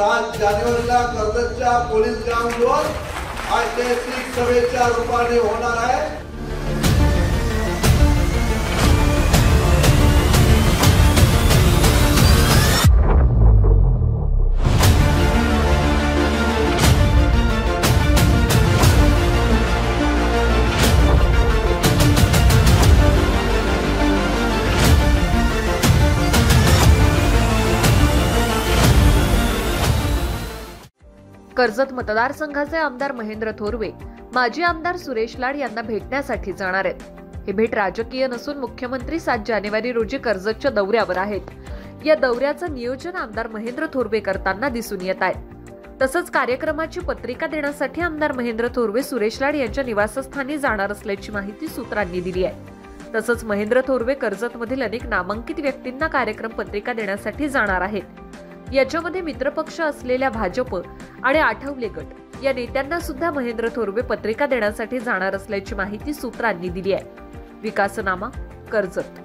7 जानेवारीला कर्जतच्या पोलीस ग्राउंडवर ऐतिहासिक सभेच्या रूपाने होणार आहे। कर्जत मतदारसंघाचे आमदार महेंद्र थोरवे माजी आमदार सुरेश लाड यांना भेटण्यासाठी जाणार आहेत। ही भेट राजकीय नसून मुख्यमंत्री 7 जानेवारी रोजी कर्जतच्या दौऱ्यावर आहेत। या दौऱ्याचं नियोजन आमदार महेंद्र थोरवे करताना दिसून येत आहे। तसंच कार्यक्रमाची पत्रिका देण्यासाठी आमदार महेंद्र थोरवे सुरेश लाड यांच्या निवासस्थानी जाणार असल्याची माहिती सूत्रांनी दिली आहे। तसंच महेंद्र थोरवे कर्जतमधील अनेक नामांकित व्यक्तींना कार्यक्रम पत्रिका देण्यासाठी जाणार आहेत। याच्यामध्ये मित्रपक्ष असलेल्या भाजप आणि आठवले गट या नेत्यांना सुद्धा महेंद्र थोरवे पत्रिका देण्यासाठी जाणार असल्याची माहिती सूत्रांनी दिली आहे। विकासनामा, कर्जत।